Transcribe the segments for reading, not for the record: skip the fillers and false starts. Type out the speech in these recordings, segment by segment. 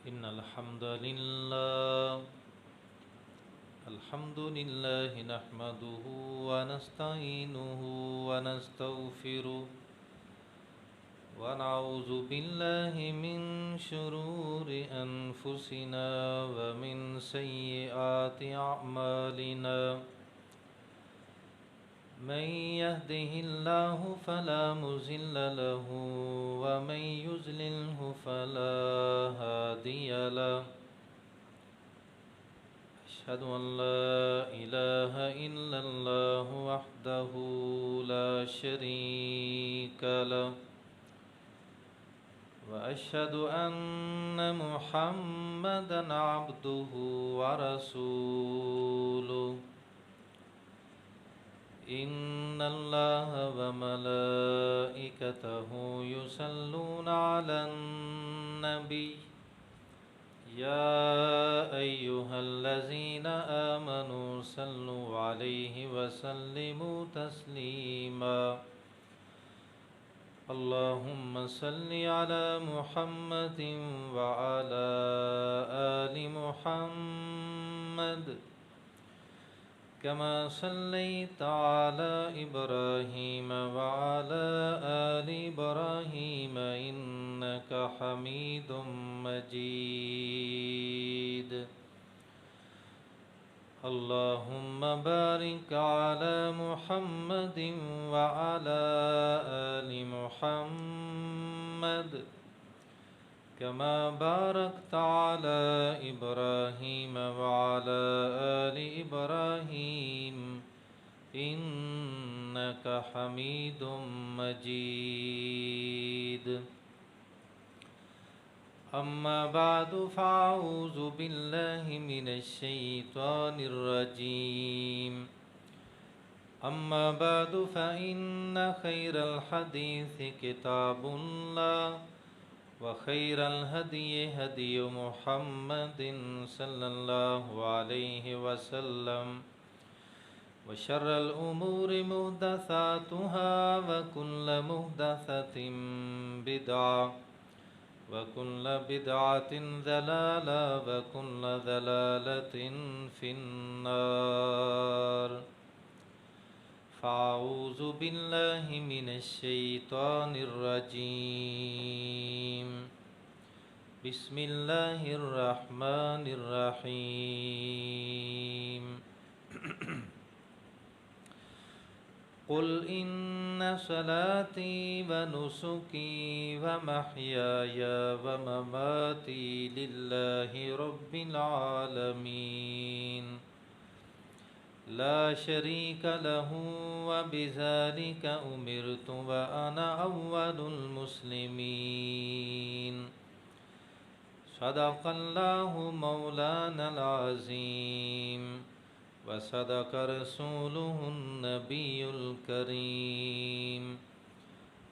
إن الحمد لله نحمده ونستعينه ونستغفره ونعوذ بالله من شرور أنفسنا ومن سيئات أعمالنا من يهده الله فلا مضل له ومن يضلله فلا هادي له أشهد أن لا إله إلا الله وحده لا شريك له وأشهد أن محمدًا عبده ورسوله إن الله وملائكته يصلون على النبي يا أيها الذين آمنوا صلوا عليه وسلموا تسليما اللهم صل على محمد وعلى آل محمد كما صليت على إبراهيم وعلى آل إبراهيم إنك حميد مجيد اللهم بارك على محمد وعلى آل محمد كما باركت على إبراهيم وعلى آل إبراهيم إنك حميد مجيد أما بعد فأعوذ بالله من الشيطان الرجيم أما بعد فإن خير الحديث كتاب الله وخير الهدي هدي محمد صلى الله عليه وسلم وشر الأمور محدثاتها وكل محدثة بدعة وكل بدعة ضلالة وكل ضلالة في النار فأعوذ بالله من الشيطان الرجيم بسم الله الرحمن الرحيم قل إن صلاتي ونسكي ومحياي ومماتي لله رب العالمين لا شريك له وبذلك أمرت وأنا أول المسلمين صدق الله مولانا العظيم وصدق رسوله النبي الكريم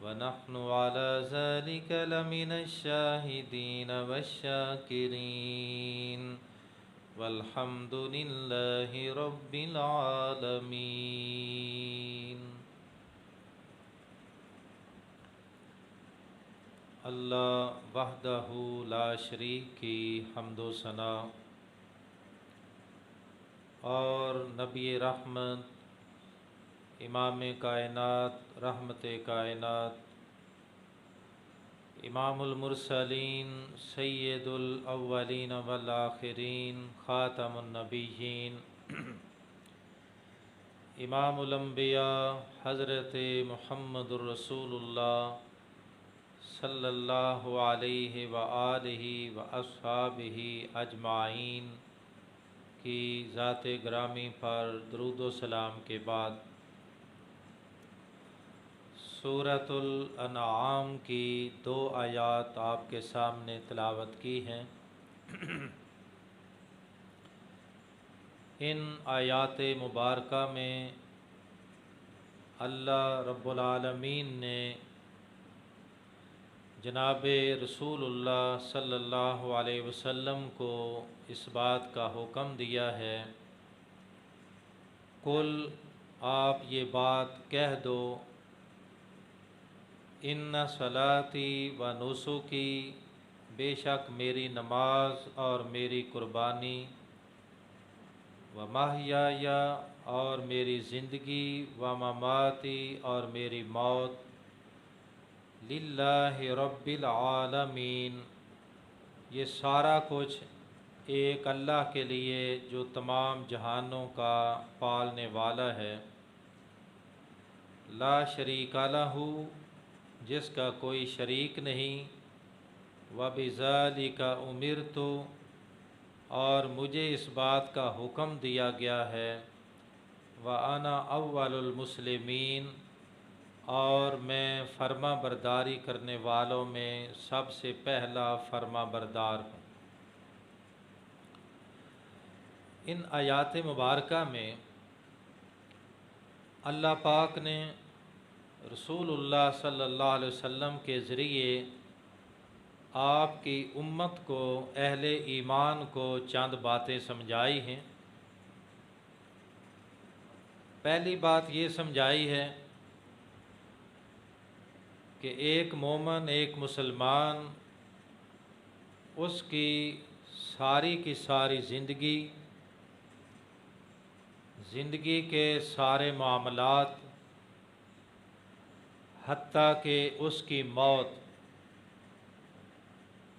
ونحن على ذلك لمن الشاهدين والشاكرين والحمد لله رب العالمين اللہ وحدہ لا شریک کی حمد و ثنا اور نبی رحمت امام کائنات رحمت کائنات امام المرسلین سید الاولین والآخرین خاتم النبیین امام الانبیاء حضرت محمد الرسول اللہ صلی اللہ علیہ وآلہ واصحابہ اجمعین کی ذات گرامی پر درود و سلام کے بعد سورۃ الانعام کی 2 آیات آپ کے سامنے تلاوت کی ہیں۔ ان آیات مبارکہ میں اللہ رب العالمین نے جناب رسول اللہ صلی اللہ علیہ وسلم کو اس بات کا حکم دیا ہے، قل آپ یہ بات کہہ دو، ان صلاتی و نسکی بے شک میری نماز اور میری قربانی، و محیای اور میری زندگی، و مماتی اور میری موت، للہ رب العالمین، یہ سارا کچھ ایک اللہ کے لیے جو تمام جہانوں کا پالنے والا ہے، لا شریک لہ، جس کا کوئی شریک نہیں، وبذالک امرت، اور مجھے اس بات کا حکم دیا گیا ہے، وانا اول المسلمین، اور میں فرما برداری کرنے والوں میں سب سے پہلا فرما بردار ہوں۔ ان آیات مبارکہ میں اللہ پاک نے رسول اللہ صلی اللہ علیہ وسلم کے ذریعے آپ کی امت کو، اہل ایمان کو چند باتیں سمجھائی ہیں۔ پہلی بات یہ سمجھائی ہے کہ ایک مومن، ایک مسلمان، اس کی ساری زندگی کے سارے معاملات، حتیٰ کہ اس کی موت،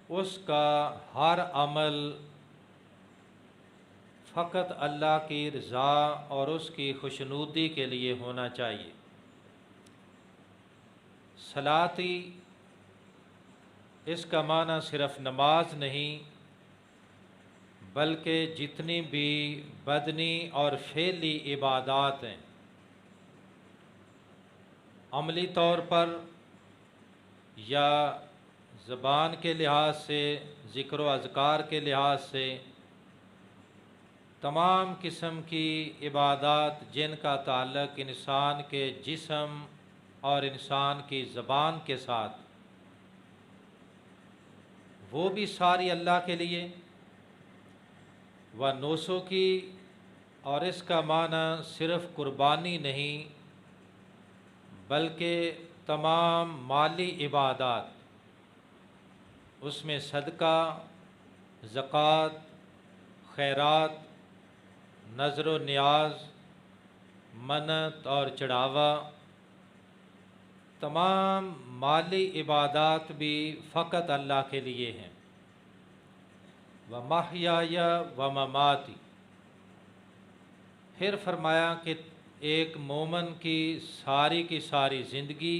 اس کا ہر عمل فقط اللہ کی رضا اور اس کی خوشنودی کے لیے ہونا چاہیے۔ صلاتی، اس کا معنی صرف نماز نہیں، بلکہ جتنی بھی بدنی اور فعلی عبادات ہیں، عملی طور پر یا زبان کے لحاظ سے، ذکر و اذکار کے لحاظ سے، تمام قسم کی عبادات جن کا تعلق انسان کے جسم اور انسان کی زبان کے ساتھ، وہ بھی ساری اللہ کے لیے، و نسکی، اور اس کا معنی صرف قربانی نہیں بلکہ تمام مالی عبادات، اس میں صدقہ، زکوٰۃ، خیرات، نذر و نیاز، منت اور چڑھاوا، تمام مالی عبادات بھی فقط اللہ کے لیے ہیں۔ وَمَحْيَايَ وَمَمَاتِي، پھر فرمایا کہ ایک مومن کی ساری زندگی،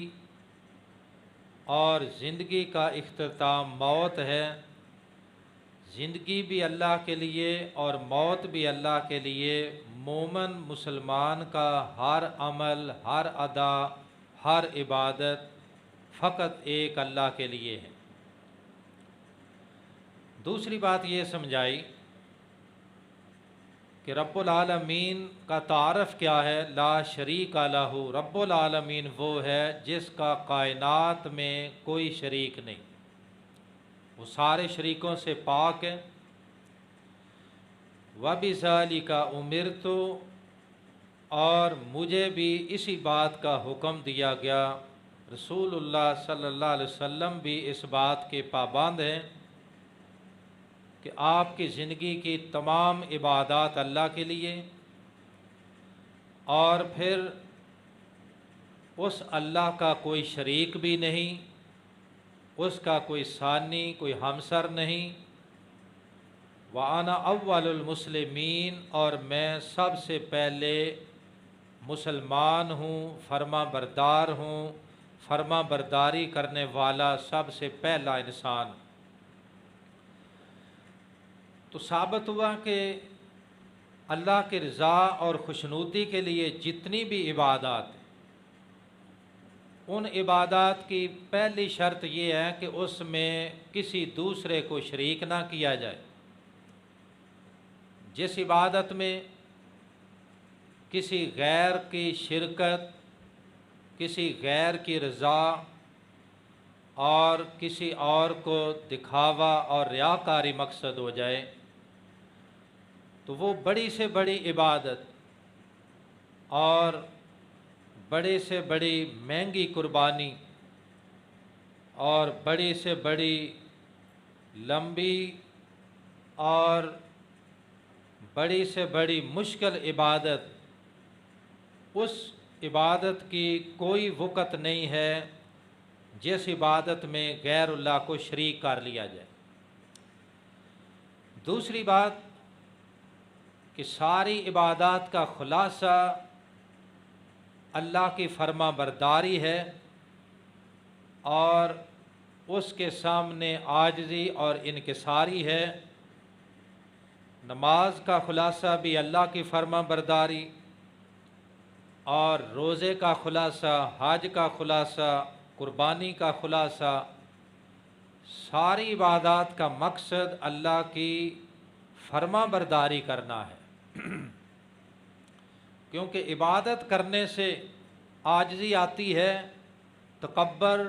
اور زندگی کا اختتام موت ہے، زندگی بھی اللہ کے لیے اور موت بھی اللہ کے لیے۔ مومن مسلمان کا ہر عمل، ہر ادا، ہر عبادت فقط ایک اللہ کے لیے ہے۔ دوسری بات یہ سمجھائی کہ رب العالمین کا تعارف کیا ہے؟ لا شریک لہ، رب العالمین وہ ہے جس کا کائنات میں کوئی شریک نہیں، وہ سارے شریکوں سے پاک ہے۔ وَبِذَالِکَ أُمِرْتُ، اور مجھے بھی اسی بات کا حکم دیا گیا۔ رسول اللہ صلی اللہ علیہ وسلم بھی اس بات کے پابند ہیں کہ آپ کی زندگی کی تمام عبادات اللہ کے لیے، اور پھر اس اللہ کا کوئی شریک بھی نہیں، اس کا کوئی ثانی، کوئی ہمسر نہیں۔ وَأَنَا أَوَّلُ الْمُسْلِمِينَ، اور میں سب سے پہلے مسلمان ہوں، فرما بردار ہوں، فرما برداری کرنے والا سب سے پہلا انسان۔ تو ثابت ہوا کہ اللہ کی رضا اور خوشنودی کے لیے جتنی بھی عبادات ہیں، ان عبادات کی پہلی شرط یہ ہے کہ اس میں کسی دوسرے کو شریک نہ کیا جائے۔ جس عبادت میں کسی غیر کی شرکت، کسی غیر کی رضا اور کسی اور کو دکھاوا اور ریاکاری مقصد ہو جائے، تو وہ بڑی سے بڑی عبادت اور بڑی سے بڑی مہنگی قربانی اور بڑی سے بڑی لمبی اور بڑی سے بڑی مشکل عبادت، اس عبادت کی کوئی وقت نہیں ہے جس عبادت میں غیر اللہ کو شریک کر لیا جائے۔ دوسری بات کہ ساری عبادات کا خلاصہ اللہ کی فرما برداری ہے اور اس کے سامنے عاجزی اور انکساری ہے۔ نماز کا خلاصہ بھی اللہ کی فرما برداری، اور روزے کا خلاصہ، حج کا خلاصہ، قربانی کا خلاصہ، ساری عبادات کا مقصد اللہ کی فرما برداری کرنا ہے۔ کیونکہ عبادت کرنے سے عاجزی آتی ہے، تکبر،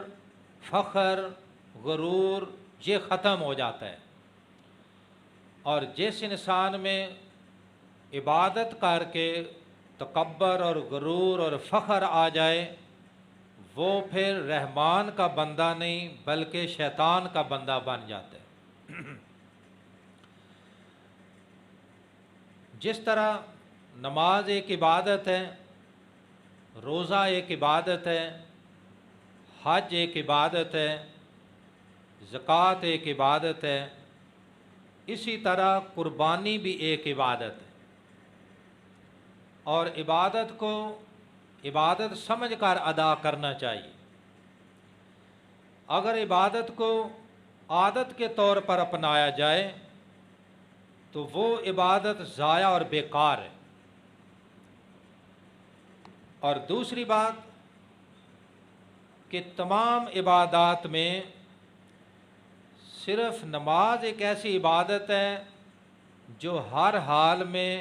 فخر، غرور یہ ختم ہو جاتا ہے، اور جس انسان میں عبادت کر کے تکبر اور غرور اور فخر آ جائے، وہ پھر رحمان کا بندہ نہیں بلکہ شیطان کا بندہ بن جاتا ہے۔ جس طرح نماز ایک عبادت ہے، روزہ ایک عبادت ہے، حج ایک عبادت ہے، زکوٰۃ ایک عبادت ہے، اسی طرح قربانی بھی ایک عبادت ہے، اور عبادت کو عبادت سمجھ کر ادا کرنا چاہیے۔ اگر عبادت کو عادت کے طور پر اپنایا جائے تو وہ عبادت ضائع اور بیکار ہے۔ اور دوسری بات کہ تمام عبادات میں صرف نماز ایک ایسی عبادت ہے جو ہر حال میں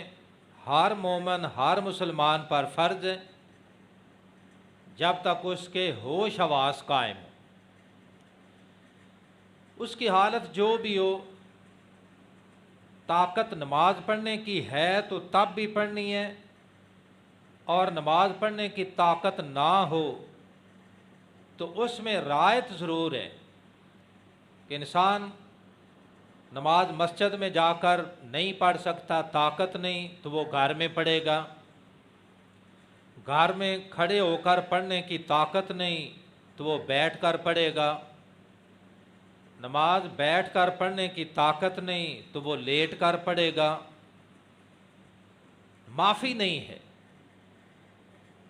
ہر مومن، ہر مسلمان پر فرض ہے جب تک اس کے ہوش حواس قائم ہو۔ اس کی حالت جو بھی ہو، طاقت نماز پڑھنے کی ہے تو تب بھی پڑھنی ہے، اور نماز پڑھنے کی طاقت نہ ہو تو اس میں رعایت ضرور ہے کہ انسان نماز مسجد میں جا کر نہیں پڑھ سکتا، طاقت نہیں تو وہ گھر میں پڑھے گا، گھر میں کھڑے ہو کر پڑھنے کی طاقت نہیں تو وہ بیٹھ کر پڑھے گا، نماز بیٹھ کر پڑھنے کی طاقت نہیں تو وہ لیٹ کر پڑھے گا۔ معافی نہیں ہے،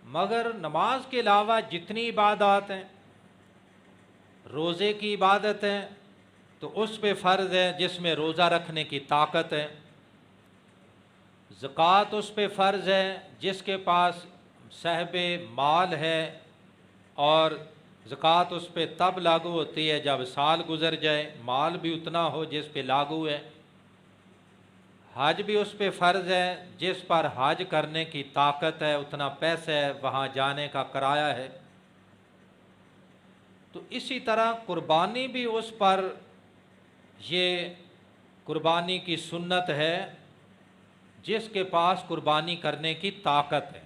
مگر نماز کے علاوہ جتنی عبادات ہیں، روزے کی عبادت ہے تو اس پہ فرض ہے جس میں روزہ رکھنے کی طاقت ہے، زکوٰۃ اس پہ فرض ہے جس کے پاس صاحب مال ہے، اور زکوٰۃ اس پہ تب لاگو ہوتی ہے جب سال گزر جائے، مال بھی اتنا ہو جس پہ لاگو ہے۔ حج بھی اس پہ فرض ہے جس پر حج کرنے کی طاقت ہے، اتنا پیسہ ہے، وہاں جانے کا کرایہ ہے۔ تو اسی طرح قربانی بھی اس پر، یہ قربانی کی سنت ہے جس کے پاس قربانی کرنے کی طاقت ہے،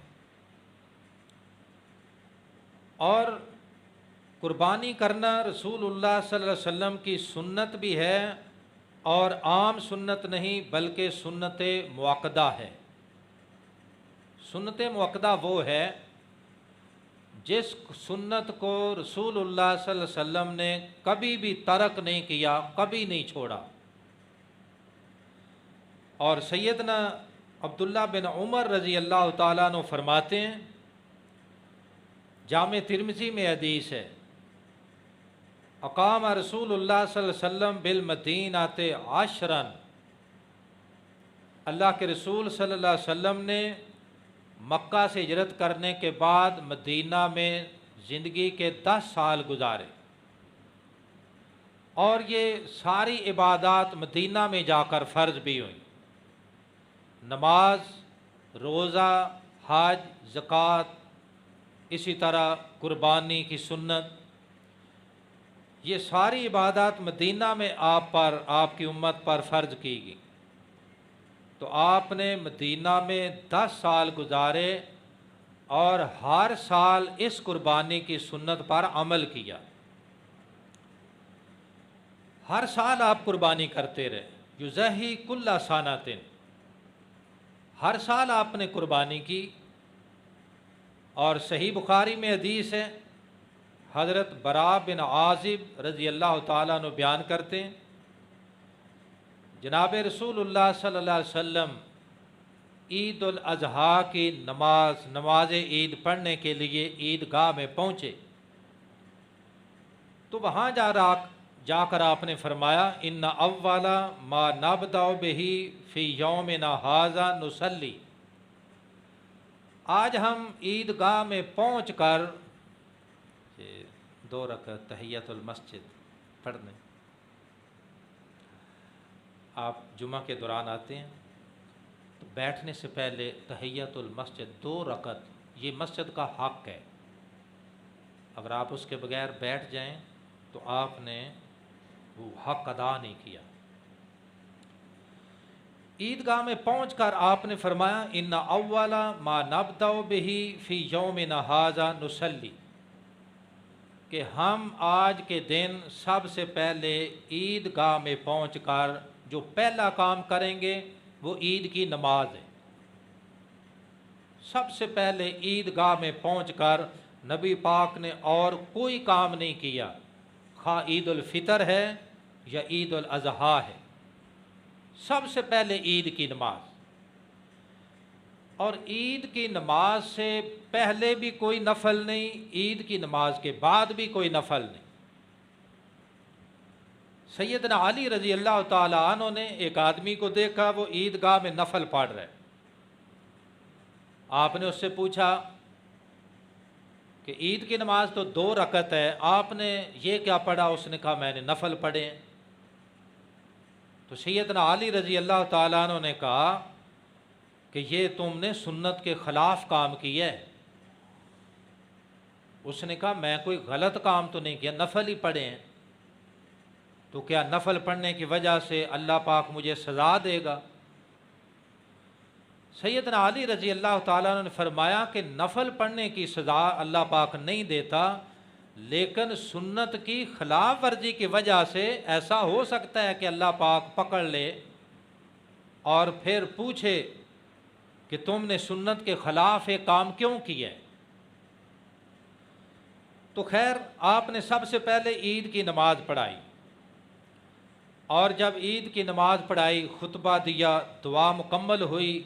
اور قربانی کرنا رسول اللہ صلی اللہ علیہ وسلم کی سنت بھی ہے، اور عام سنت نہیں بلکہ سنت مؤکدہ ہے۔ سنت مؤکدہ وہ ہے جس سنت کو رسول اللہ صلی اللہ علیہ وسلم نے کبھی بھی ترک نہیں کیا، کبھی نہیں چھوڑا۔ اور سیدنا عبداللہ بن عمر رضی اللہ تعالیٰ عنہ فرماتے ہیں، جامع ترمذی میں حدیث ہے، اقام رسول اللہ صلی اللہ علیہ وسلم بالمدینۃ عشرا، اللہ کے رسول صلی اللہ علیہ وسلم نے مکہ سے ہجرت کرنے کے بعد مدینہ میں زندگی کے 10 سال گزارے، اور یہ ساری عبادات مدینہ میں جا کر فرض بھی ہوئیں، نماز، روزہ، حج، زکوٰۃ، اسی طرح قربانی کی سنت، یہ ساری عبادات مدینہ میں آپ پر، آپ کی امت پر فرض کی گئی۔ تو آپ نے مدینہ میں 10 سال گزارے اور ہر سال اس قربانی کی سنت پر عمل کیا۔ ہر سال آپ قربانی کرتے رہے، یضحی کل سنۃ، ہر سال آپ نے قربانی کی۔ اور صحیح بخاری میں حدیث ہے، حضرت براء بن عازب رضی اللہ تعالیٰ عنہ بیان کرتے ہیں، جناب رسول اللہ صلی اللہ علیہ وسلم عید الاضحیٰ کی نماز عید پڑھنے کے لیے عیدگاہ میں پہنچے، تو وہاں جا کر آپ نے فرمایا ان اول ما نبدأ بہ فی یومنا ھذا نصلی، آج ہم عیدگاہ میں پہنچ کر 2 رکعت تحیۃ المسجد پڑھنے۔ آپ جمعہ کے دوران آتے ہیں تو بیٹھنے سے پہلے تحیۃ المسجد 2 رکعت، یہ مسجد کا حق ہے، اگر آپ اس کے بغیر بیٹھ جائیں تو آپ نے وہ حق ادا نہیں کیا۔ عیدگاہ میں پہنچ کر آپ نے فرمایا ان اول ما نبدأ بہ فی یومنا ھذا نصلی، کہ ہم آج کے دن سب سے پہلے عیدگاہ میں پہنچ کر جو پہلا کام کریں گے وہ عید کی نماز ہے۔ سب سے پہلے عیدگاہ میں پہنچ کر نبی پاک نے اور کوئی کام نہیں کیا، خواہ عید الفطر ہے یا عید الاضحیٰ ہے، سب سے پہلے عید کی نماز۔ اور عید کی نماز سے پہلے بھی کوئی نفل نہیں، عید کی نماز کے بعد بھی کوئی نفل نہیں۔ سیدنا علی رضی اللہ تعالی عنہ نے ایک آدمی کو دیکھا، وہ عیدگاہ میں نفل پڑھ رہا ہے۔ آپ نے اس سے پوچھا کہ عید کی نماز تو 2 رکعت ہے، آپ نے یہ کیا پڑھا؟ اس نے کہا میں نے نفل پڑھے۔ تو سیدنا علی رضی اللہ تعالیٰ عنہ نے کہا کہ یہ تم نے سنت کے خلاف کام کیا ہے۔ اس نے کہا میں کوئی غلط کام تو نہیں کیا، نفل ہی پڑھے ہیں، تو کیا نفل پڑھنے کی وجہ سے اللہ پاک مجھے سزا دے گا؟ سیدنا علی رضی اللہ تعالیٰ عنہ نے فرمایا کہ نفل پڑھنے کی سزا اللہ پاک نہیں دیتا، لیکن سنت کی خلاف ورزی کی وجہ سے ایسا ہو سکتا ہے کہ اللہ پاک پکڑ لے اور پھر پوچھے کہ تم نے سنت کے خلاف ایک کام کیوں کیا ہے۔ تو خیر آپ نے سب سے پہلے عید کی نماز پڑھائی، اور جب عید کی نماز پڑھائی، خطبہ دیا، دعا مکمل ہوئی،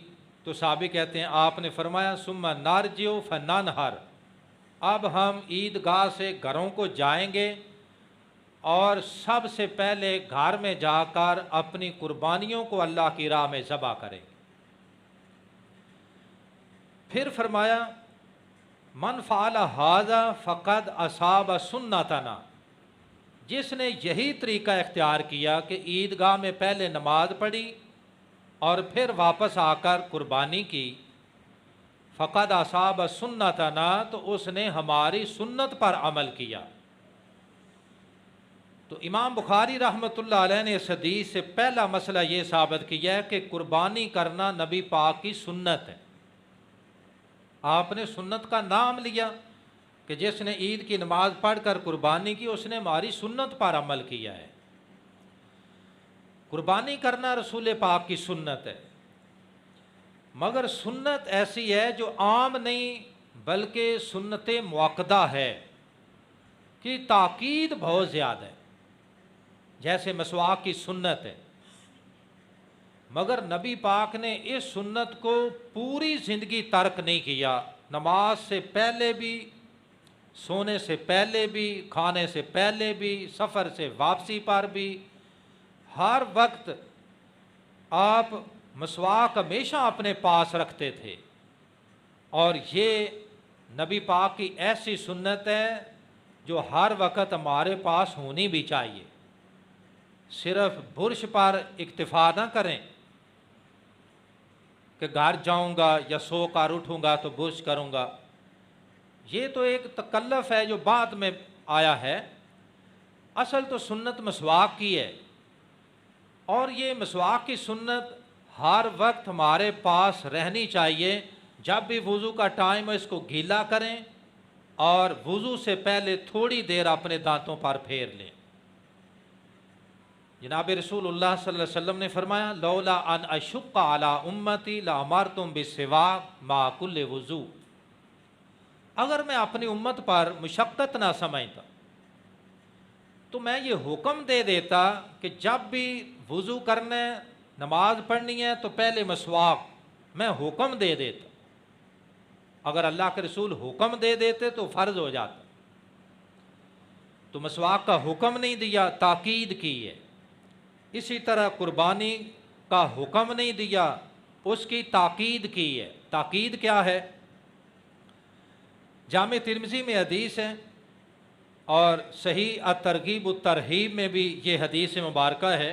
تو صحابی کہتے ہیں آپ نے فرمایا ثم نرجع فننحر، اب ہم عیدگاہ سے گھروں کو جائیں گے اور سب سے پہلے گھر میں جا کر اپنی قربانیوں کو اللہ کی راہ میں ذبح کریں گے۔ پھر فرمایا من فعل ھذا فقد اصاب سنتنا، جس نے یہی طریقہ اختیار کیا کہ عیدگاہ میں پہلے نماز پڑھی اور پھر واپس آ کر قربانی کی، فقد اصاب سنتنا، تو اس نے ہماری سنت پر عمل کیا۔ تو امام بخاری رحمۃ اللہ علیہ نے اس حدیث سے پہلا مسئلہ یہ ثابت کیا ہے کہ قربانی کرنا نبی پاک کی سنت ہے۔ آپ نے سنت کا نام لیا کہ جس نے عید کی نماز پڑھ کر قربانی کی اس نے ہماری سنت پر عمل کیا ہے۔ قربانی کرنا رسول پاک کی سنت ہے، مگر سنت ایسی ہے جو عام نہیں بلکہ سنت مؤکدہ ہے، کہ تاکید بہت زیادہ ہے، جیسے مسواک کی سنت ہے، مگر نبی پاک نے اس سنت کو پوری زندگی ترک نہیں کیا، نماز سے پہلے بھی، سونے سے پہلے بھی، کھانے سے پہلے بھی، سفر سے واپسی پر بھی، ہر وقت آپ مسواک ہمیشہ اپنے پاس رکھتے تھے۔ اور یہ نبی پاک کی ایسی سنت ہے جو ہر وقت ہمارے پاس ہونی بھی چاہیے۔ صرف برش پر اکتفا نہ کریں کہ گھر جاؤں گا یا سو کر اٹھوں گا تو برش کروں گا، یہ تو ایک تکلف ہے جو بعد میں آیا ہے، اصل تو سنت مسواک کی ہے، اور یہ مسواک کی سنت ہر وقت ہمارے پاس رہنی چاہیے۔ جب بھی وضو کا ٹائم ہے اس کو گیلا کریں اور وضو سے پہلے تھوڑی دیر اپنے دانتوں پر پھیر لیں۔ جناب رسول اللہ صلی اللہ علیہ وسلم نے فرمایا لولا ان اشق علی امتی لامرتم بالسواک مع کل وضو، اگر میں اپنی امت پر مشقت نہ سمجھتا تو میں یہ حکم دے دیتا کہ جب بھی وضو کرنا ہے، نماز پڑھنی ہے تو پہلے مسواک، میں حکم دے دیتا۔ اگر اللہ کے رسول حکم دے دیتے تو فرض ہو جاتا، تو مسواک کا حکم نہیں دیا، تاکید کی ہے۔ اسی طرح قربانی کا حکم نہیں دیا، اس کی تاکید کی ہے۔ تاکید کیا ہے؟ جامع ترمذی میں حدیث ہے اور صحیح الترغیب والترہیب میں بھی یہ حدیث مبارکہ ہے۔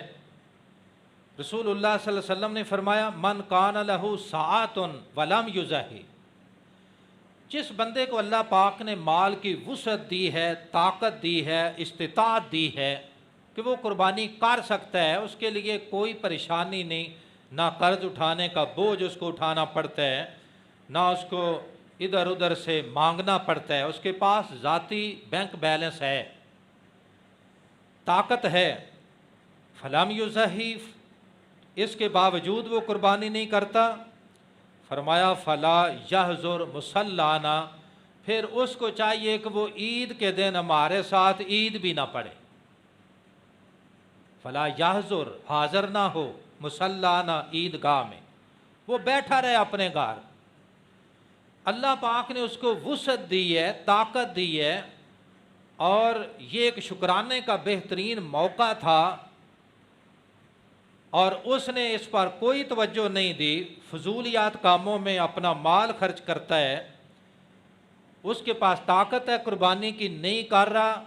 رسول اللہ صلی اللہ علیہ وسلم نے فرمایا من کان لہ ساعۃ ولم یضحی، جس بندے کو اللہ پاک نے مال کی وسعت دی ہے، طاقت دی ہے، استطاعت دی ہے کہ وہ قربانی کر سکتا ہے، اس کے لیے کوئی پریشانی نہیں، نہ قرض اٹھانے کا بوجھ اس کو اٹھانا پڑتا ہے، نہ اس کو ادھر ادھر سے مانگنا پڑتا ہے، اس کے پاس ذاتی بینک بیلنس ہے، طاقت ہے، فلم یضحی، اس کے باوجود وہ قربانی نہیں کرتا، فرمایا فلا یحضر مصلانا، پھر اس کو چاہیے کہ وہ عید کے دن ہمارے ساتھ عید بھی نہ پڑھے۔ فلا یحضر، حاضر نہ ہو، مصلانا، عید گاہ میں، وہ بیٹھا رہے اپنے گھر۔ اللہ پاک نے اس کو وسعت دی ہے، طاقت دی ہے، اور یہ ایک شکرانے کا بہترین موقع تھا، اور اس نے اس پر کوئی توجہ نہیں دی، فضولیات کاموں میں اپنا مال خرچ کرتا ہے، اس کے پاس طاقت ہے قربانی کی، نہیں کر رہا،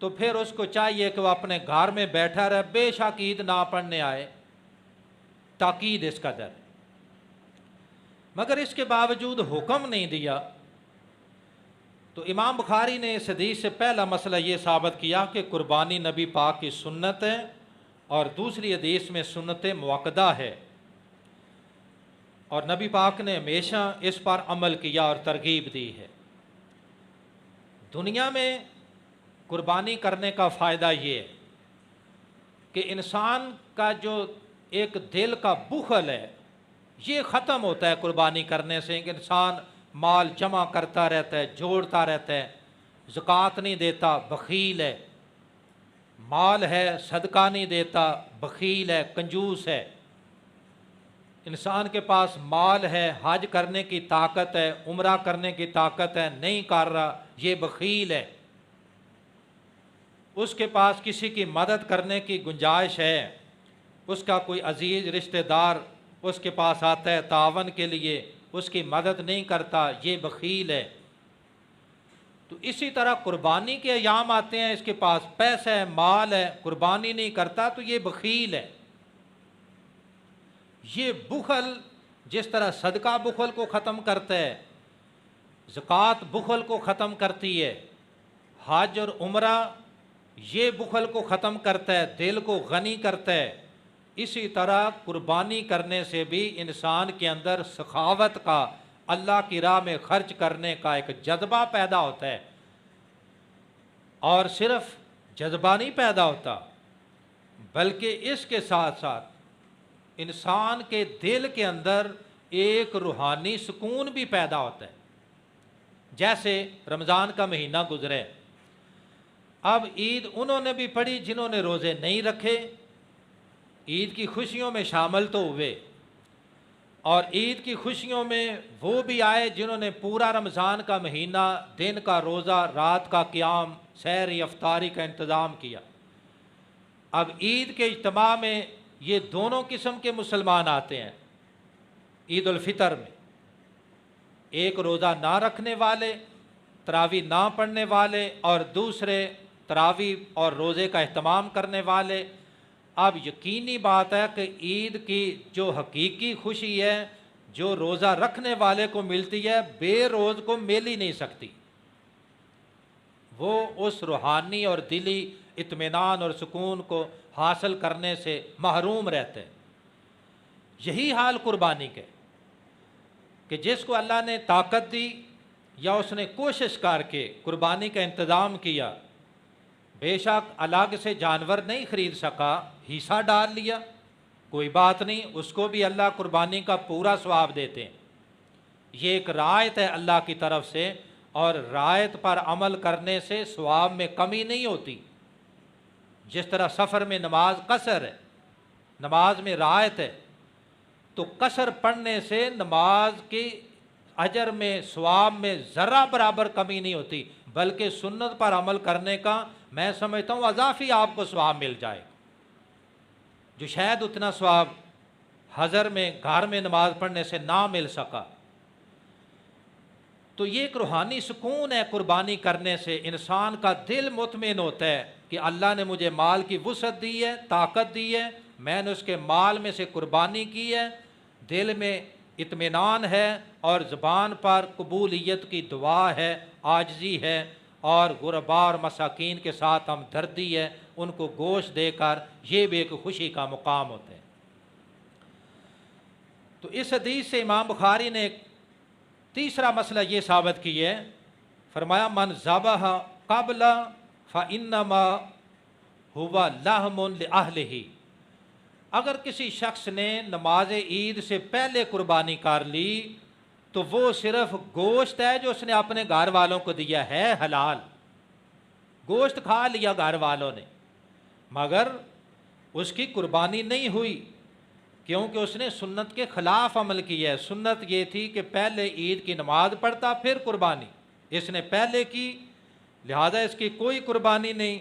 تو پھر اس کو چاہیے کہ وہ اپنے گھر میں بیٹھا رہے، بے شک عید نہ پڑھنے آئے، تاکید اس قدر۔ مگر اس کے باوجود حکم نہیں دیا، تو امام بخاری نے اس حدیث سے پہلا مسئلہ یہ ثابت کیا کہ قربانی نبی پاک کی سنت ہے، اور دوسری حدیث میں سنت مؤکدہ ہے، اور نبی پاک نے ہمیشہ اس پر عمل کیا اور ترغیب دی ہے۔ دنیا میں قربانی کرنے کا فائدہ یہ ہے کہ انسان کا جو ایک دل کا بخل ہے یہ ختم ہوتا ہے قربانی کرنے سے، کہ انسان مال جمع کرتا رہتا ہے، جوڑتا رہتا ہے، زکوٰۃ نہیں دیتا، بخیل ہے، مال ہے صدقہ نہیں دیتا، بخیل ہے، کنجوس ہے۔ انسان کے پاس مال ہے، حج کرنے کی طاقت ہے، عمرہ کرنے کی طاقت ہے، نہیں کر رہا، یہ بخیل ہے۔ اس کے پاس کسی کی مدد کرنے کی گنجائش ہے، اس کا کوئی عزیز رشتہ دار اس کے پاس آتا ہے تعاون کے لیے، اس کی مدد نہیں کرتا، یہ بخیل ہے۔ تو اسی طرح قربانی کے ایام آتے ہیں، اس کے پاس پیسہ ہے، مال ہے، قربانی نہیں کرتا، تو یہ بخیل ہے۔ یہ بخل جس طرح صدقہ بخل کو ختم کرتا ہے، زکوٰۃ بخل کو ختم کرتی ہے، حج اور عمرہ یہ بخل کو ختم کرتا ہے، دل کو غنی کرتا ہے، اسی طرح قربانی کرنے سے بھی انسان کے اندر سخاوت کا، اللہ کی راہ میں خرچ کرنے کا ایک جذبہ پیدا ہوتا ہے، اور صرف جذبہ نہیں پیدا ہوتا بلکہ اس کے ساتھ ساتھ انسان کے دل کے اندر ایک روحانی سکون بھی پیدا ہوتا ہے۔ جیسے رمضان کا مہینہ گزرے، اب عید انہوں نے بھی پڑھی جنہوں نے روزے نہیں رکھے، عید کی خوشیوں میں شامل تو ہوئے، اور عید کی خوشیوں میں وہ بھی آئے جنہوں نے پورا رمضان کا مہینہ دن کا روزہ، رات کا قیام، سحری افطاری کا انتظام کیا۔ اب عید کے اجتماع میں یہ دونوں قسم کے مسلمان آتے ہیں۔ عید الفطر میں ایک روزہ نہ رکھنے والے، تراویح نہ پڑھنے والے، اور دوسرے تراویح اور روزے کا اہتمام کرنے والے۔ اب یقینی بات ہے کہ عید کی جو حقیقی خوشی ہے جو روزہ رکھنے والے کو ملتی ہے، بے روز کو مل ہی نہیں سکتی۔ وہ اس روحانی اور دلی اطمینان اور سکون کو حاصل کرنے سے محروم رہتے ہیں۔ یہی حال قربانی کے، کہ جس کو اللہ نے طاقت دی یا اس نے کوشش کر کے قربانی کا انتظام کیا، بے شک الگ سے جانور نہیں خرید سکا، حصہ ڈال لیا، کوئی بات نہیں، اس کو بھی اللہ قربانی کا پورا ثواب دیتے ہیں۔ یہ ایک رعایت ہے اللہ کی طرف سے، اور رعایت پر عمل کرنے سے ثواب میں کمی نہیں ہوتی۔ جس طرح سفر میں نماز قصر ہے، نماز میں رعایت ہے، تو قصر پڑھنے سے نماز کی اجر میں، ثواب میں ذرہ برابر کمی نہیں ہوتی، بلکہ سنت پر عمل کرنے کا میں سمجھتا ہوں اضافی آپ کو ثواب مل جائے گا، جو شاید اتنا ثواب حضر میں گھر میں نماز پڑھنے سے نہ مل سکا۔ تو یہ ایک روحانی سکون ہے، قربانی کرنے سے انسان کا دل مطمئن ہوتا ہے کہ اللہ نے مجھے مال کی وسعت دی ہے، طاقت دی ہے، میں نے اس کے مال میں سے قربانی کی ہے، دل میں اطمینان ہے، اور زبان پر قبولیت کی دعا ہے، عاجزی ہے، اور غرباء اور مساکین کے ساتھ ہمدردی ہے، ان کو گوشت دے کر، یہ بھی ایک خوشی کا مقام ہوتا ہے۔ تو اس حدیث سے امام بخاری نے ایک تیسرا مسئلہ یہ ثابت کی ہے، فرمایا من ذبح قبل فإنما ہوا لحم لأہلہ، اگر کسی شخص نے نماز عید سے پہلے قربانی کر لی تو وہ صرف گوشت ہے جو اس نے اپنے گھر والوں کو دیا ہے، حلال گوشت کھا لیا گھر والوں نے، مگر اس کی قربانی نہیں ہوئی، کیونکہ اس نے سنت کے خلاف عمل کیا ہے۔ سنت یہ تھی کہ پہلے عید کی نماز پڑھتا پھر قربانی، اس نے پہلے کی، لہذا اس کی کوئی قربانی نہیں۔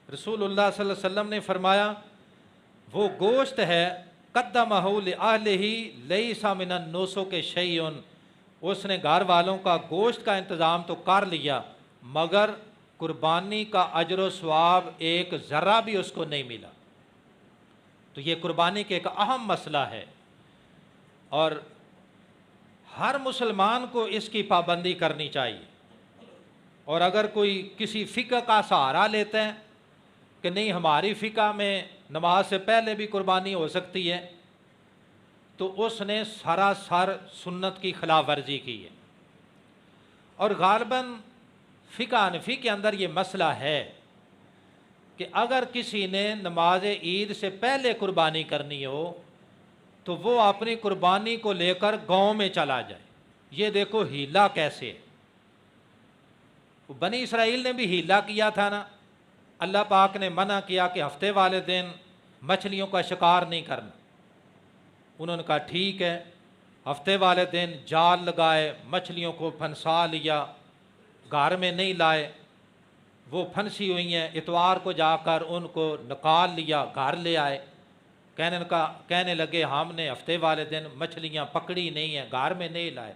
رسول اللہ صلی اللہ علیہ وسلم نے فرمایا وہ گوشت ہے قدمہ لأہلہ لیس من النسک شیء، اس نے گھر والوں کا گوشت کا انتظام تو کر لیا، مگر قربانی کا اجر و ثواب ایک ذرہ بھی اس کو نہیں ملا۔ تو یہ قربانی کے ایک اہم مسئلہ ہے، اور ہر مسلمان کو اس کی پابندی کرنی چاہیے۔ اور اگر کوئی کسی فقہ کا سہارا لیتا ہے کہ نہیں ہماری فقہ میں نماز سے پہلے بھی قربانی ہو سکتی ہے، تو اس نے سراسر سنت کی خلاف ورزی کی ہے۔ اور غالباً فقہ حنفی کے اندر یہ مسئلہ ہے کہ اگر کسی نے نماز عید سے پہلے قربانی کرنی ہو تو وہ اپنی قربانی کو لے کر گاؤں میں چلا جائے۔ یہ دیکھو ہیلا کیسے ہے، بنی اسرائیل نے بھی ہیلا کیا تھا نا، اللہ پاک نے منع کیا کہ ہفتے والے دن مچھلیوں کا شکار نہیں کرنا، انہوں نے کہا ٹھیک ہے، ہفتے والے دن جال لگائے، مچھلیوں کو پھنسا لیا، گھر میں نہیں لائے، وہ پھنسی ہوئی ہیں، اتوار کو جا کر ان کو نکال لیا، گھر لے آئے، کہنے لگے ہم نے ہفتے والے دن مچھلیاں پکڑی نہیں ہیں، گھر میں نہیں لائے،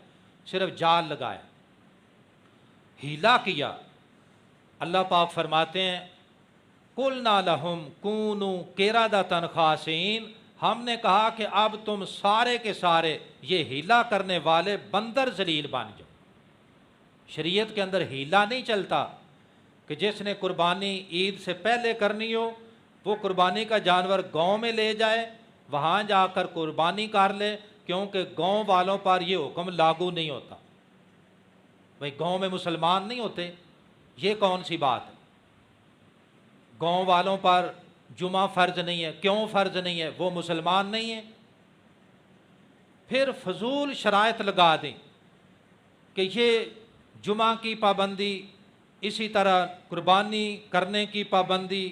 صرف جال لگائے، ہیلا کیا۔ اللہ پاک فرماتے ہیں قُلْنَا لَهُمْ كُونُوا قِرَدَةً خَاسِئِينَ، ہم نے کہا کہ اب تم سارے کے سارے یہ ہیلا کرنے والے بندر ذلیل بن جاؤ۔ شریعت کے اندر ہیلا نہیں چلتا کہ جس نے قربانی عید سے پہلے کرنی ہو وہ قربانی کا جانور گاؤں میں لے جائے، وہاں جا کر قربانی کر لے، کیونکہ گاؤں والوں پر یہ حکم لاگو نہیں ہوتا۔ بھئی گاؤں میں مسلمان نہیں ہوتے، یہ کون سی بات ہے؟ گاؤں والوں پر جمعہ فرض نہیں ہے، کیوں فرض نہیں ہے؟ وہ مسلمان نہیں ہیں۔ پھر فضول شرائط لگا دیں کہ یہ جمعہ کی پابندی، اسی طرح قربانی کرنے کی پابندی،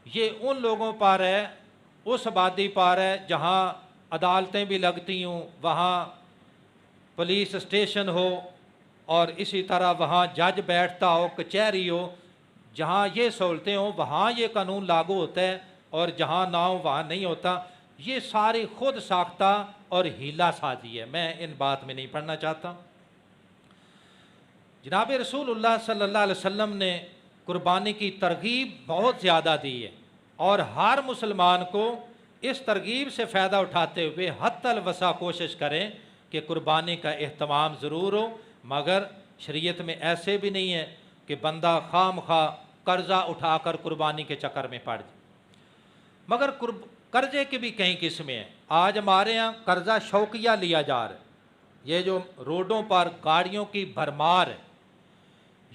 یہ ان لوگوں پر ہے، اس آبادی پر ہے جہاں عدالتیں بھی لگتی ہوں، وہاں پولیس اسٹیشن ہو، اور اسی طرح وہاں جج بیٹھتا ہو، کچہری ہو، جہاں یہ سہولتیں ہوں وہاں یہ قانون لاگو ہوتا ہے، اور جہاں نہ ہو وہاں نہیں ہوتا۔ یہ ساری خود ساختہ اور ہیلا سازی ہے، میں ان بات میں نہیں پڑھنا چاہتا۔ جناب رسول اللہ صلی اللہ علیہ وسلم نے قربانی کی ترغیب بہت زیادہ دی ہے، اور ہر مسلمان کو اس ترغیب سے فائدہ اٹھاتے ہوئے حتی الوسع کوشش کریں کہ قربانی کا اہتمام ضرور ہو، مگر شریعت میں ایسے بھی نہیں ہے کہ بندہ خواہ مخواہ قرضہ اٹھا کر قربانی کے چکر میں پڑ جائے۔ مگر قرضے کی بھی کئی قسمیں ہیں۔ آج ہمارے ہاں قرضہ شوقیہ لیا جا رہا ہے، یہ جو روڈوں پر گاڑیوں کی بھرمار ہے،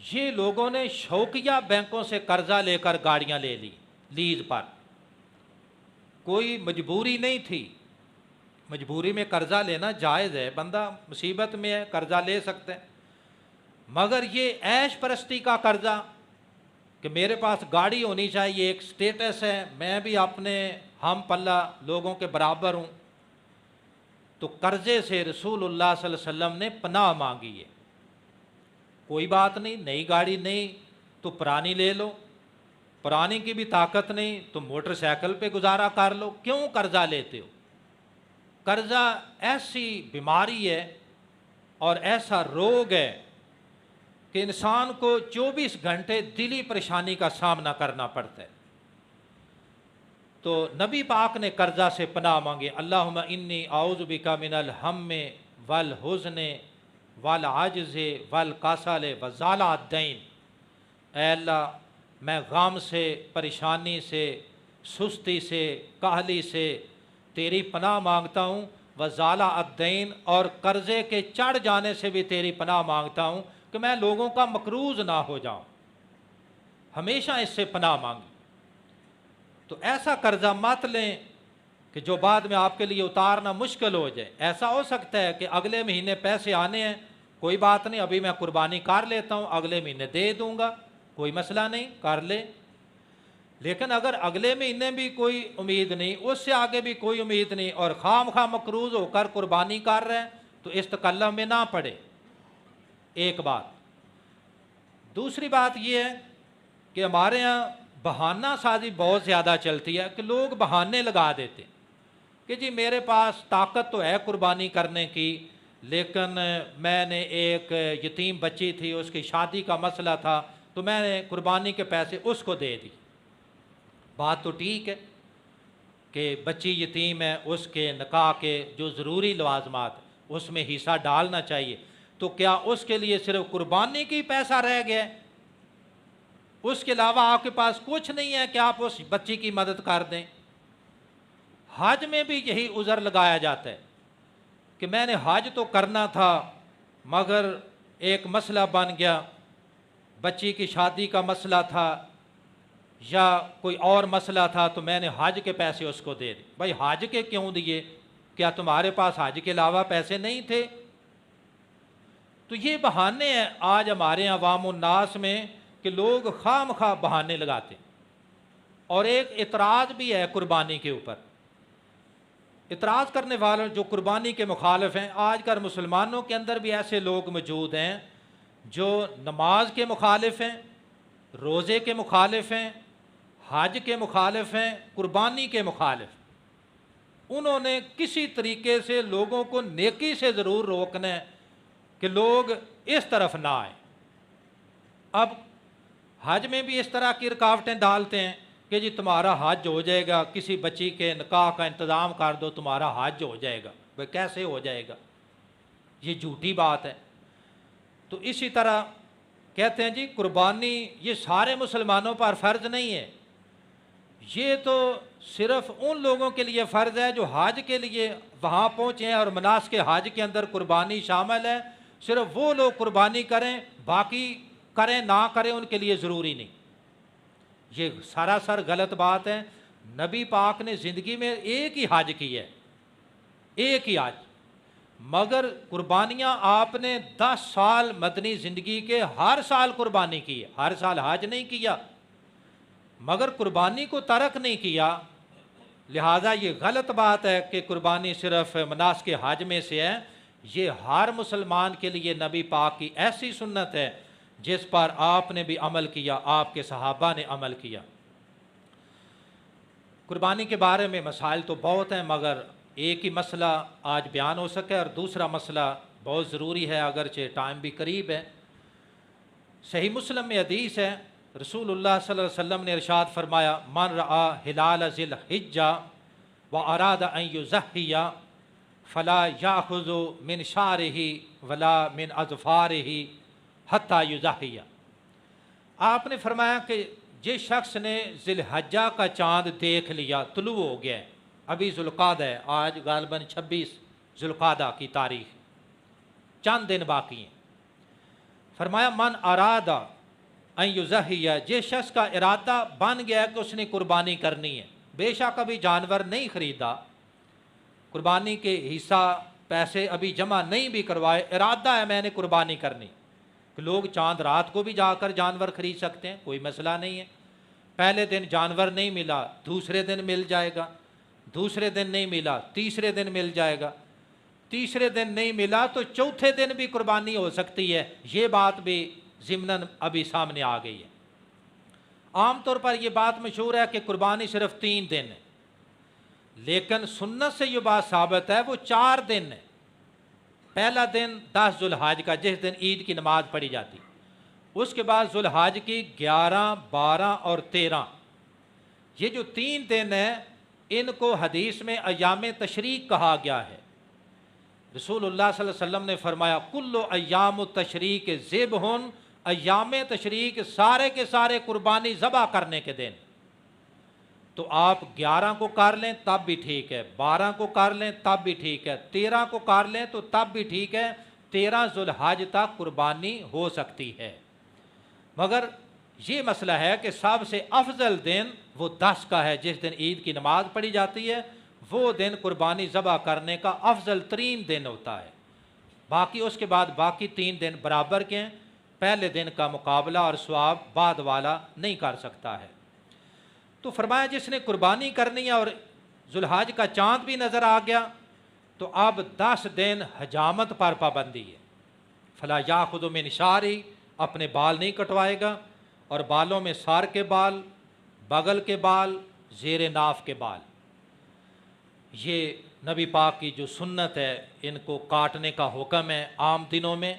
یہ لوگوں نے شوقیہ بینکوں سے قرضہ لے کر گاڑیاں لے لی لیز پر، کوئی مجبوری نہیں تھی۔ مجبوری میں قرضہ لینا جائز ہے، بندہ مصیبت میں ہے قرضہ لے سکتے ہیں، مگر یہ عیش پرستی کا قرضہ کہ میرے پاس گاڑی ہونی چاہیے، ایک سٹیٹس ہے، میں بھی اپنے ہم پلہ لوگوں کے برابر ہوں، تو قرضے سے رسول اللہ صلی اللہ علیہ وسلم نے پناہ مانگی ہے۔ کوئی بات نہیں، نئی گاڑی نہیں تو پرانی لے لو، پرانی کی بھی طاقت نہیں تو موٹر سائیکل پہ گزارا کر لو، کیوں قرضہ لیتے ہو؟ قرضہ ایسی بیماری ہے اور ایسا روگ ہے کہ انسان کو 24 گھنٹے دلی پریشانی کا سامنا کرنا پڑتا ہے۔ تو نبی پاک نے قرضہ سے پناہ مانگی، اللہم انی اعوذ بک من الہم والحزن والعجز والکسل وضلع الدین، اے اللہ میں غم سے، پریشانی سے، سستی سے، کاہلی سے تیری پناہ مانگتا ہوں، وضلع الدین اور قرضے کے چڑھ جانے سے بھی تیری پناہ مانگتا ہوں کہ میں لوگوں کا مقروض نہ ہو جاؤں، ہمیشہ اس سے پناہ مانگی۔ تو ایسا قرضہ مت لیں کہ جو بعد میں آپ کے لیے اتارنا مشکل ہو جائے۔ ایسا ہو سکتا ہے کہ اگلے مہینے پیسے آنے ہیں، کوئی بات نہیں، ابھی میں قربانی کر لیتا ہوں، اگلے مہینے دے دوں گا، کوئی مسئلہ نہیں، کر لے۔ لیکن اگر اگلے مہینے بھی کوئی امید نہیں، اس سے آگے بھی کوئی امید نہیں، اور خام خواہ مقروض ہو کر قربانی کر رہے ہیں، تو اس تکلف میں نہ پڑے۔ ایک بات۔ دوسری بات یہ ہے کہ ہمارے ہاں بہانہ سازی بہت زیادہ چلتی ہے کہ لوگ بہانے لگا دیتے کہ جی میرے پاس طاقت تو ہے قربانی کرنے کی، لیکن میں نے ایک یتیم بچی تھی، اس کی شادی کا مسئلہ تھا، تو میں نے قربانی کے پیسے اس کو دے دی۔ بات تو ٹھیک ہے کہ بچی یتیم ہے، اس کے نکاح کے جو ضروری لوازمات اس میں حصہ ڈالنا چاہیے، تو کیا اس کے لیے صرف قربانی کی پیسہ رہ گیا ہے؟ اس کے علاوہ آپ کے پاس کچھ نہیں ہے کہ آپ اس بچی کی مدد کر دیں؟ حج میں بھی یہی عذر لگایا جاتا ہے کہ میں نے حج تو کرنا تھا مگر ایک مسئلہ بن گیا، بچی کی شادی کا مسئلہ تھا یا کوئی اور مسئلہ تھا، تو میں نے حج کے پیسے اس کو دے دی۔ بھائی حج کے کیوں دیے؟ کیا تمہارے پاس حج کے علاوہ پیسے نہیں تھے؟ تو یہ بہانے ہیں آج ہمارے عوام الناس میں کہ لوگ خواہ مخواہ بہانے لگاتے ہیں۔ اور ایک اعتراض بھی ہے قربانی کے اوپر، اعتراض کرنے والے جو قربانی کے مخالف ہیں، آج کل مسلمانوں کے اندر بھی ایسے لوگ موجود ہیں جو نماز کے مخالف ہیں، روزے کے مخالف ہیں، حج کے مخالف ہیں، قربانی کے مخالف۔ انہوں نے کسی طریقے سے لوگوں کو نیکی سے ضرور روکنا ہے کہ لوگ اس طرف نہ آئیں۔ اب حج میں بھی اس طرح کی رکاوٹیں ڈالتے ہیں کہ جی تمہارا حج ہو جائے گا، کسی بچی کے نکاح کا انتظام کر دو تمہارا حج ہو جائے گا۔ بھائی کیسے ہو جائے گا؟ یہ جھوٹی بات ہے۔ تو اسی طرح کہتے ہیں جی قربانی یہ سارے مسلمانوں پر فرض نہیں ہے، یہ تو صرف ان لوگوں کے لیے فرض ہے جو حج کے لیے وہاں پہنچے ہیں اور مناسک حج کے اندر قربانی شامل ہے، صرف وہ لوگ قربانی کریں، باقی کریں نہ کریں ان کے لیے ضروری نہیں۔ یہ سراسر غلط بات ہے۔ نبی پاک نے زندگی میں ایک ہی حج کی ہے، ایک ہی حج، مگر قربانیاں آپ نے 10 سال مدنی زندگی کے ہر سال قربانی کی ہے، ہر سال حج نہیں کیا، مگر قربانی کو ترک نہیں کیا۔ لہٰذا یہ غلط بات ہے کہ قربانی صرف مناسک حج میں سے ہے۔ یہ ہر مسلمان کے لیے نبی پاک کی ایسی سنت ہے جس پر آپ نے بھی عمل کیا، آپ کے صحابہ نے عمل کیا۔ قربانی کے بارے میں مسائل تو بہت ہیں، مگر ایک ہی مسئلہ آج بیان ہو سکے، اور دوسرا مسئلہ بہت ضروری ہے اگرچہ ٹائم بھی قریب ہے۔ صحیح مسلم میں حدیث ہے، رسول اللہ صلی اللہ علیہ وسلم نے ارشاد فرمایا، من رآ ہلال ذی الحجہ واراد ان یضحی فلا یاخذ من شعرہ ولا من اظفارہ حتی یضحی۔ آپ نے فرمایا کہ جس شخص نے ذی الحجہ کا چاند دیکھ لیا، طلوع ہو گیا ہے، ابھی ذوالقعدہ ہے، آج غالباً 26 ذوالقعدہ کی تاریخ، چند دن باقی ہیں، فرمایا من ارادہ ان یضحیہ، جس شخص کا ارادہ بن گیا کہ اس نے قربانی کرنی ہے، بے شک ابھی جانور نہیں خریدا، قربانی کے حصہ پیسے ابھی جمع نہیں بھی کروائے، ارادہ ہے میں نے قربانی کرنی، کہ لوگ چاند رات کو بھی جا کر جانور خرید سکتے ہیں، کوئی مسئلہ نہیں ہے۔ پہلے دن جانور نہیں ملا، دوسرے دن مل جائے گا، دوسرے دن نہیں ملا، تیسرے دن مل جائے گا، تیسرے دن نہیں ملا تو چوتھے دن بھی قربانی ہو سکتی ہے۔ یہ بات بھی ضمناً ابھی سامنے آ گئی ہے۔ عام طور پر یہ بات مشہور ہے کہ قربانی صرف 3 دن ہے، لیکن سنت سے یہ بات ثابت ہے وہ 4 دن ہے۔ پہلا دن 10 ذو الحج کا، جس دن عید کی نماز پڑھی جاتی، اس کے بعد ذو الحج کی 11، 12 اور 13، یہ جو 3 دن ہیں ان کو حدیث میں ایام تشریق کہا گیا ہے۔ رسول اللہ صلی اللہ علیہ وسلم نے فرمایا کل ایام التشریق ذبح، ایام تشریق سارے کے سارے قربانی ذبح کرنے کے دن، تو آپ 11 کو کر لیں تب بھی ٹھیک ہے، 12 کو کر لیں تب بھی ٹھیک ہے، 13 کو کر لیں تو تب بھی ٹھیک ہے، 13 ذو الحج تک قربانی ہو سکتی ہے۔ مگر یہ مسئلہ ہے کہ سب سے افضل دن وہ 10 کا ہے، جس دن عید کی نماز پڑھی جاتی ہے، وہ دن قربانی ذبح کرنے کا افضل ترین دن ہوتا ہے۔ باقی اس کے بعد باقی 3 دن برابر کے ہیں، پہلے دن کا مقابلہ اور ثواب بعد والا نہیں کر سکتا ہے۔ تو فرمایا جس نے قربانی کرنی ہے اور ذو الحج کا چاند بھی نظر آ گیا تو اب 10 دن حجامت پر پابندی ہے۔ فلا یاخذ من شعری، اپنے بال نہیں کٹوائے گا، اور بالوں میں سار کے بال، بغل کے بال، زیر ناف کے بال، یہ نبی پاک کی جو سنت ہے ان کو کاٹنے کا حکم ہے عام دنوں میں،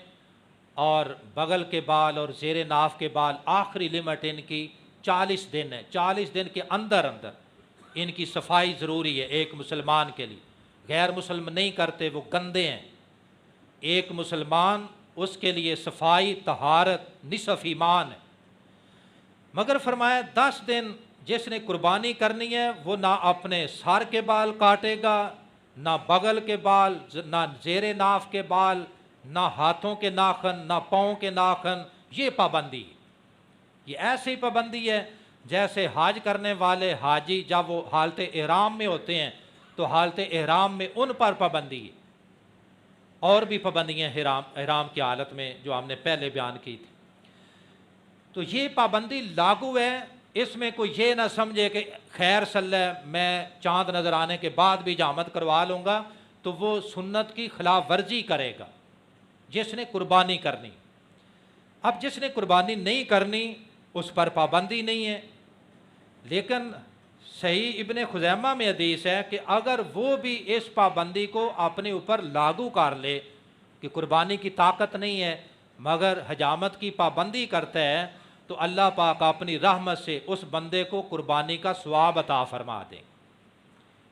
اور بغل کے بال اور زیر ناف کے بال آخری لمٹ ان کی 40 دن ہے۔ 40 دن کے اندر ان کی صفائی ضروری ہے ایک مسلمان کے لیے، غیر مسلم نہیں کرتے، وہ گندے ہیں۔ ایک مسلمان اس کے لیے صفائی طہارت نصف ایمان ہے۔ مگر فرمایا 10 دن جس نے قربانی کرنی ہے وہ نہ اپنے سر کے بال کاٹے گا، نہ بغل کے بال، نہ زیر ناف کے بال، نہ ہاتھوں کے ناخن، نہ پاؤں کے ناخن، یہ پابندی ہے۔ یہ ایسی پابندی ہے جیسے حج کرنے والے حاجی جب وہ حالت احرام میں ہوتے ہیں تو حالت احرام میں ان پر پابندی ہے، اور بھی پابندیاں احرام کی حالت میں جو ہم نے پہلے بیان کی تھی۔ تو یہ پابندی لاگو ہے، اس میں کوئی یہ نہ سمجھے کہ خیر صلی اللہ میں چاند نظر آنے کے بعد بھی حجامت کروا لوں گا تو وہ سنت کی خلاف ورزی کرے گا جس نے قربانی کرنی۔ اب جس نے قربانی نہیں کرنی اس پر پابندی نہیں ہے، لیکن صحیح ابن خزیمہ میں حدیث ہے کہ اگر وہ بھی اس پابندی کو اپنے اوپر لاگو کر لے کہ قربانی کی طاقت نہیں ہے مگر حجامت کی پابندی کرتا ہے تو اللہ پاک اپنی رحمت سے اس بندے کو قربانی کا ثواب عطا فرما دیں۔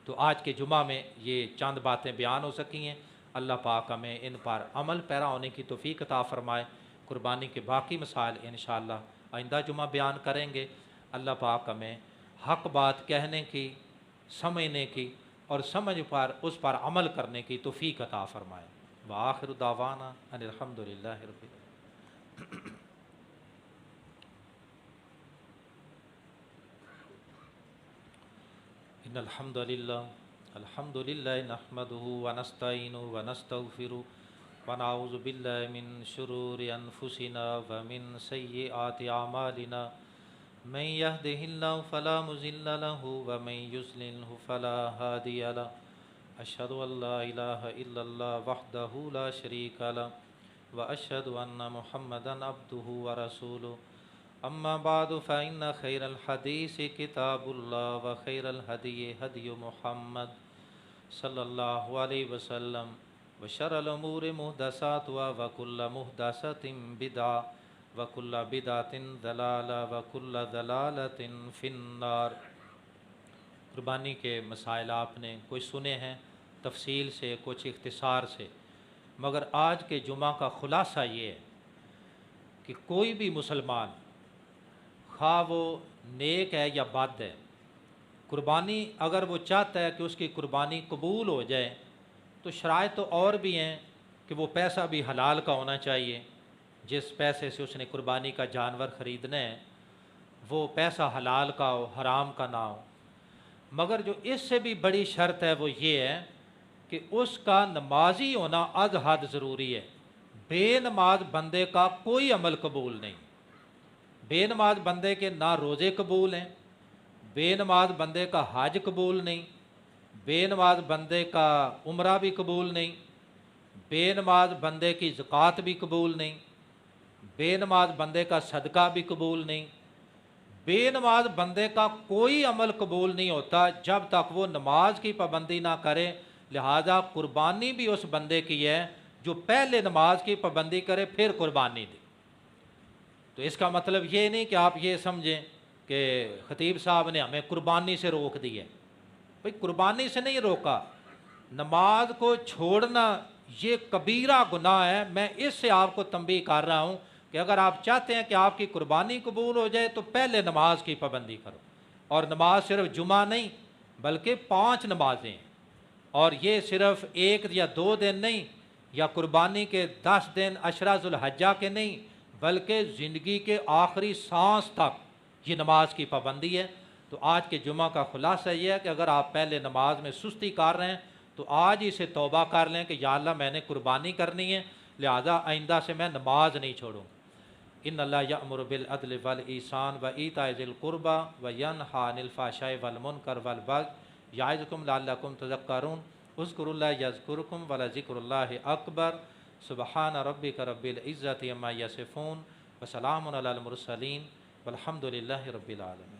تو آج کے جمعہ میں یہ چند باتیں بیان ہو سکی ہیں، اللہ پاک ہمیں ان پر عمل پیرا ہونے کی توفیق عطا فرمائے۔ قربانی کے باقی مسائل انشاءاللہ آئندہ جمعہ بیان کریں گے۔ اللہ پاک ہمیں حق بات کہنے کی، سمجھنے کی اور سمجھ پر اس پر عمل کرنے کی توفیق عطا فرمائے۔ وآخر دعوانا ان الحمدللہ رب العالمین۔ ان الحمد للہ نحمده ونستعینه ونستغفره ونعوذ باللہ من شرور انفسنا ومن سیئات اعمالنا من يهده الله فلا مضل له ومن يضلل فلا هادي له اشهد ان لا اله الا الله وحده لا شريك له واشهد ان محمدا عبده ورسوله اما بعد فإن خير الحديث كتاب الله وخير الهدي هدي محمد صلى الله عليه وسلم وشر الأمور محدثاتها وكل محدثة بدعة وكل بدعة ضلالة وكل ضلالة في النار۔ قربانی کے مسائل آپ نے کچھ سنے ہیں تفصیل سے، کچھ اختصار سے، مگر آج کے جمعہ کا خلاصہ یہ ہے کہ کوئی بھی مسلمان خواہ وہ نیک ہے یا بد ہے، قربانی اگر وہ چاہتا ہے کہ اس کی قربانی قبول ہو جائے تو شرائط تو اور بھی ہیں کہ وہ پیسہ بھی حلال کا ہونا چاہیے، جس پیسے سے اس نے قربانی کا جانور خریدنا ہے وہ پیسہ حلال کا ہو، حرام کا نہ ہو۔ مگر جو اس سے بھی بڑی شرط ہے وہ یہ ہے کہ اس کا نمازی ہونا از حد ضروری ہے۔ بے نماز بندے کا کوئی عمل قبول نہیں۔ بے نماز بندے کے نہ روزے قبول ہیں، بے نماز بندے کا حج قبول نہیں، بے نماز بندے کا عمرہ بھی قبول نہیں، بے نماز بندے کی زکوٰۃ بھی قبول نہیں، بے نماز بندے کا صدقہ بھی قبول نہیں۔ بے نماز بندے کا کوئی عمل قبول نہیں ہوتا جب تک وہ نماز کی پابندی نہ کرے۔ لہذا قربانی بھی اس بندے کی ہے جو پہلے نماز کی پابندی کرے پھر قربانی دے۔ تو اس کا مطلب یہ نہیں کہ آپ یہ سمجھیں کہ خطیب صاحب نے ہمیں قربانی سے روک دی ہے۔ بھئی قربانی سے نہیں روکا، نماز کو چھوڑنا یہ کبیرہ گناہ ہے۔ میں اس سے آپ کو تنبیہ کر رہا ہوں کہ اگر آپ چاہتے ہیں کہ آپ کی قربانی قبول ہو جائے تو پہلے نماز کی پابندی کرو۔ اور نماز صرف جمعہ نہیں بلکہ 5 نمازیں ہیں، اور یہ صرف 1 یا 2 دن نہیں، یا قربانی کے 10 دن عشرہ ذو الحجہ کے نہیں، بلکہ زندگی کے آخری سانس تک یہ نماز کی پابندی ہے۔ تو آج کے جمعہ کا خلاصہ یہ ہے کہ اگر آپ پہلے نماز میں سستی کر رہے ہیں تو آج ہی سے توبہ کر لیں کہ یا اللہ میں نے قربانی کرنی ہے، لہذا آئندہ سے میں نماز نہیں چھوڑوں۔ ان اللہ یأمر بالعدل والإحسان وإیتاء ذی القربى وینہی عن الفحشاء والمنکر والبغی یعظکم لعلکم تذکرون اذکروا اللہ یذکرکم ولذکر اللہ اکبر سبحان ربک رب العزۃ عما یصفون وسلام علی المرسلین والحمد للہ رب العالمین۔